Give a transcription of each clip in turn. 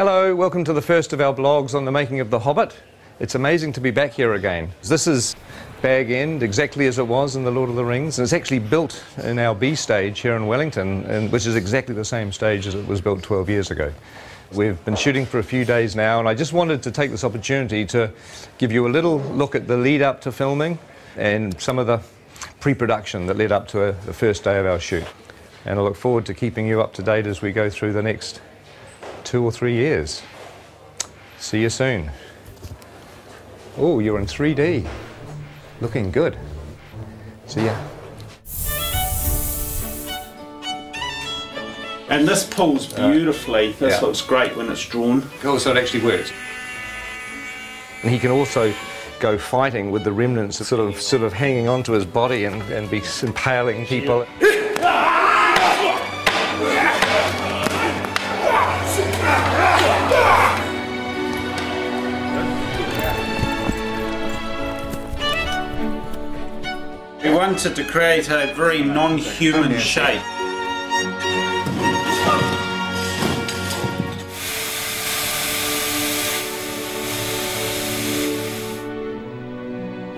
Hello, welcome to the first of our blogs on the making of The Hobbit. It's amazing to be back here again. This is Bag End, exactly as it was in The Lord of the Rings, and it's actually built in our B stage here in Wellington, which is exactly the same stage as it was built 12 years ago. We've been shooting for a few days now, and I just wanted to take this opportunity to give you a little look at the lead up to filming and some of the pre-production that led up to the first day of our shoot. And I look forward to keeping you up to date as we go through the next 2 or 3 years. See you soon. Oh, you're in 3D. Looking good. See ya. And this pulls beautifully. This looks great when it's drawn. Oh, so it actually works. And he can also go fighting with the remnants sort of hanging onto his body and be impaling people. We wanted to create a very non-human shape.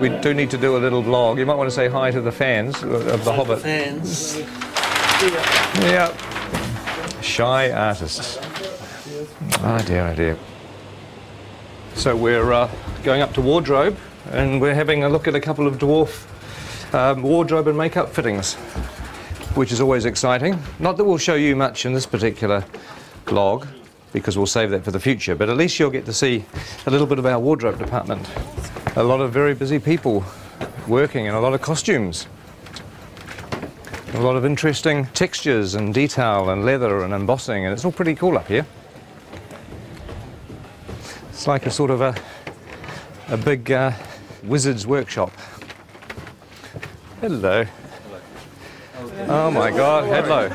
We do need to do a little vlog. You might want to say hi to the fans of The Hobbit. Fans. Yeah. Shy artists. Oh dear, oh dear. So we're going up to wardrobe, and we're having a look at a couple of dwarf wardrobe and makeup fittings, which is always exciting. Not that we'll show you much in this particular vlog, because we'll save that for the future, but at least you'll get to see a little bit of our wardrobe department. A lot of very busy people working in a lot of costumes. A lot of interesting textures and detail and leather and embossing, and it's all pretty cool up here. It's like a sort of a big wizard's workshop. Hello. Oh my God, hello.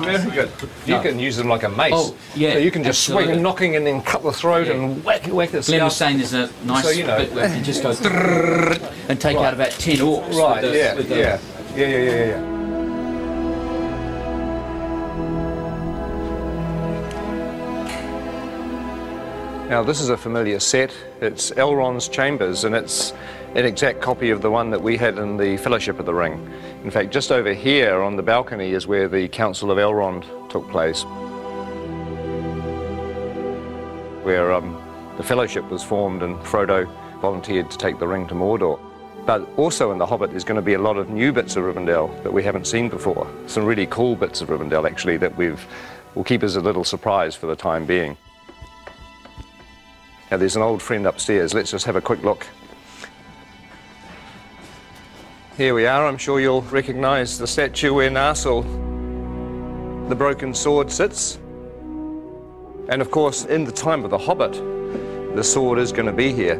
Very good. You can use them like a mace. Oh, yeah. So you can just swing and knocking and then cut the throat and whack the Glenn was scalp. saying there's a nice bit where you can just go and take out about 10 orcs. Right, with the, yeah. Now this is a familiar set. It's Elrond's chambers, and it's an exact copy of the one that we had in the Fellowship of the Ring. In fact, just over here on the balcony is where the Council of Elrond took place, where the Fellowship was formed and Frodo volunteered to take the ring to Mordor. But also in The Hobbit is going to be a lot of new bits of Rivendell that we haven't seen before. Some really cool bits of Rivendell actually that we'll keep as a little surprise for the time being. Now there's an old friend upstairs. Let's just have a quick look. Here we are. I'm sure you'll recognise the statue where Narsil, the broken sword, sits. And of course, in the time of The Hobbit, the sword is going to be here.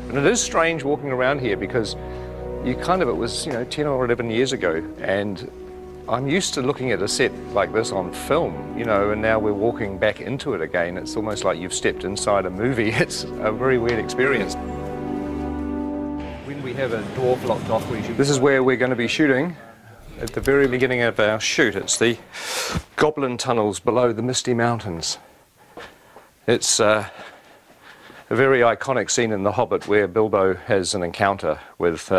And it is strange walking around here because it was, 10 or 11 years ago, and I'm used to looking at a set like this on film, and now we're walking back into it again. It's almost like you've stepped inside a movie. It's a very weird experience. When we have a dwarf locked off, this is where we're going to be shooting at the very beginning of our shoot. It's the Goblin tunnels below the Misty Mountains. It's a very iconic scene in The Hobbit where Bilbo has an encounter with,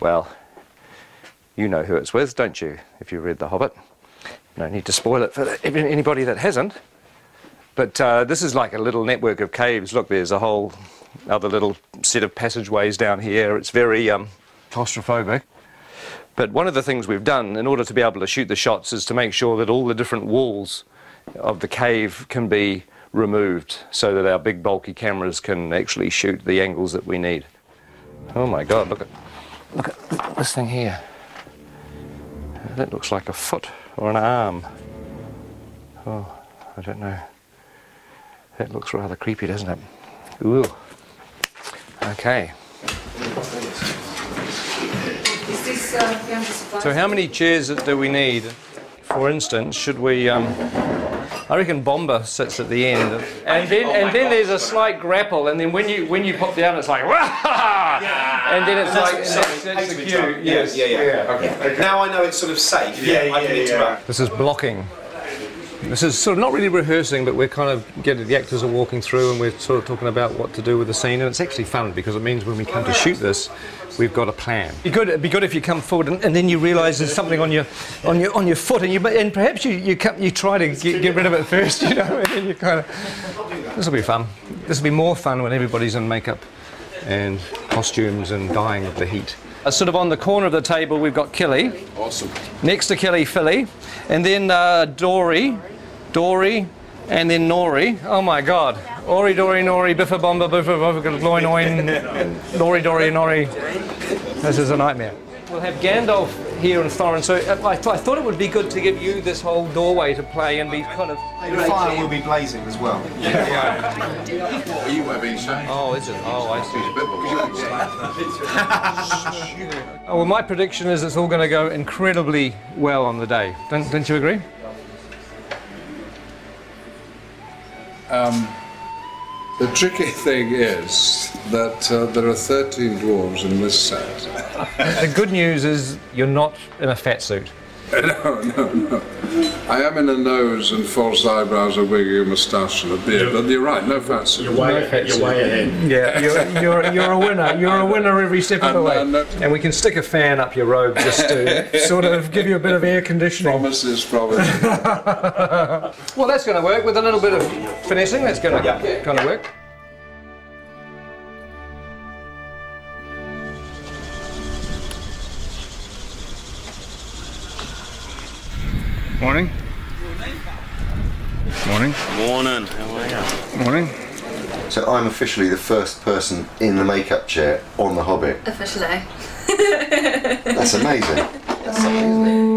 well, you know who it's with, don't you, if you read The Hobbit? No need to spoil it for anybody that hasn't. But this is like a little network of caves. Look, there's a whole other little set of passageways down here. It's very claustrophobic. But one of the things we've done in order to be able to shoot the shots is to make sure that all the different walls of the cave can be removed so that our big bulky cameras can actually shoot the angles that we need. Oh my God, look at this thing here. That looks like a foot or an arm. Oh, I don't know. That looks rather creepy, doesn't it? Ooh. Okay. Is this So how many chairs do we need? For instance, should we I reckon Bomber sits at the end, and then there's a slight grapple, and then when you pop down, it's like, and then it's like that's the cue. Yes. Yeah. Okay. Now I know it's sort of safe. I can interrupt. This is blocking. This is sort of not really rehearsing, but we're kind of the actors are walking through, and we're sort of talking about what to do with the scene, and it's actually fun because it means when we come to shoot this, we've got a plan. It'd be good if you come forward and then you realise there's something on your foot, and perhaps you try to get rid of it first, you know, and then you kind of. This will be fun. This will be more fun when everybody's in makeup and costumes and dying of the heat. Sort of on the corner of the table, we've got Kelly. Awesome. Next to Kelly, Philly, and then Dory, and then Nori. Oh my God! Ori, Dory, Nori, Biffa, Bomba, Biffa, Gloin, Nori, Dory, Nori. This is a nightmare. We'll have Gandalf here and Thorin, so I thought it would be good to give you this whole doorway to play and be kind of... The fire will be blazing as well. Are you webbing, sir? Oh, is it? Oh, I see. Oh, well, my prediction is it's all going to go incredibly well on the day. Don't you agree? The tricky thing is that there are 13 dwarves in this set. The good news is you're not in a fat suit. No. I am in a nose and false eyebrows, a wig, a moustache and a beard, but you're right, no fat suit. You're way ahead. Yeah, you're a winner. You're a winner every step of the way. And we can stick a fan up your robe just to sort of give you a bit of air conditioning. Promises. Well, that's going to work with a little bit of finessing. That's going to kind of work. Morning. Morning. Morning. How are you? Morning. So I'm officially the first person in the makeup chair on The Hobbit. Officially. That's amazing. That's amazing.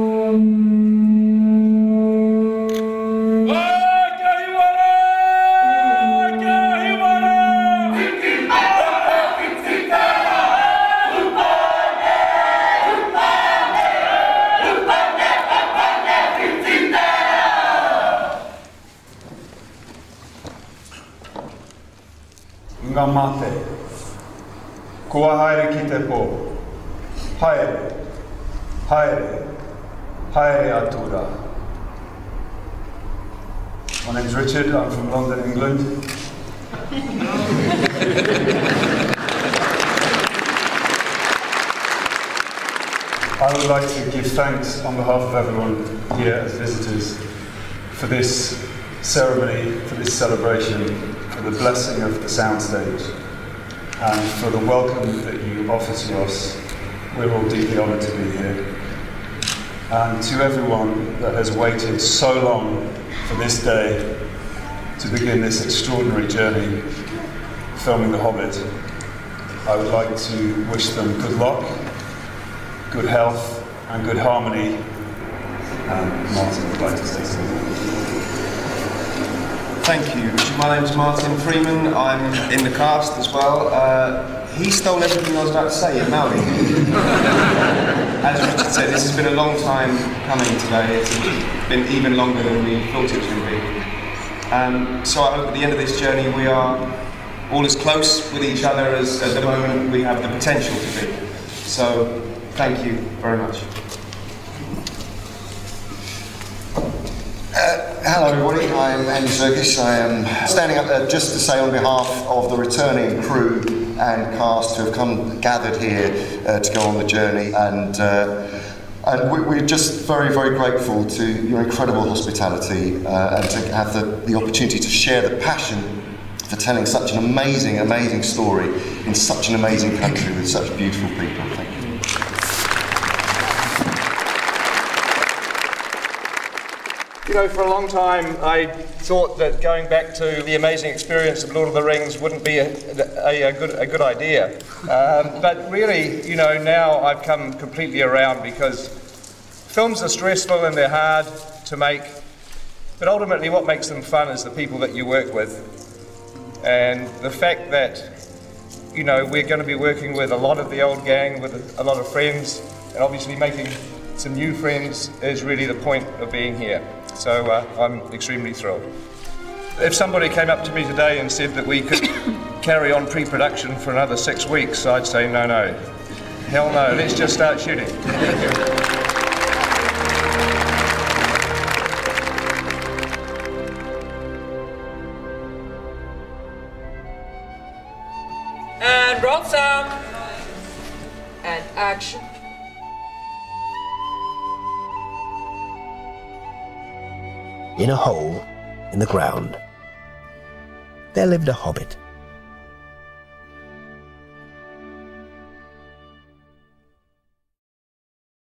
Ngā mate, kua haere ki te pō, haere, haere, haere atura. My name's Richard, I'm from London, England. I would like to give thanks on behalf of everyone here as visitors for this ceremony, for this celebration, for the blessing of the soundstage, and for the welcome that you offer to us. We're all deeply honoured to be here. And to everyone that has waited so long for this day to begin this extraordinary journey filming The Hobbit, I would like to wish them good luck, good health and good harmony. And Martin would like to say something. Thank you, Richard. My name's Martin Freeman. I'm in the cast as well. He stole everything I was about to say in Maori. As Richard said, this has been a long time coming today. It's been even longer than we thought it was going to be. So I hope at the end of this journey we are all as close with each other as at the moment we have the potential to be. So thank you very much. Hello everybody, I'm Andy Serkis. I am standing up there just to say on behalf of the returning crew and cast who have gathered here to go on the journey, and we're just very, very grateful to your incredible hospitality and to have the opportunity to share the passion for telling such an amazing, amazing story in such an amazing country with such beautiful people. Thank you. You know, for a long time I thought that going back to the amazing experience of Lord of the Rings wouldn't be a good idea. But really, you know, now I've come completely around, because films are stressful and they're hard to make, but ultimately what makes them fun is the people that you work with. And the fact that, you know, we're going to be working with a lot of the old gang, with a lot of friends, and obviously making some new friends is really the point of being here. So I'm extremely thrilled. If somebody came up to me today and said that we could carry on pre-production for another 6 weeks, I'd say no, no. Hell no, let's just start shooting. And roll sound. And action. In a hole in the ground, there lived a hobbit.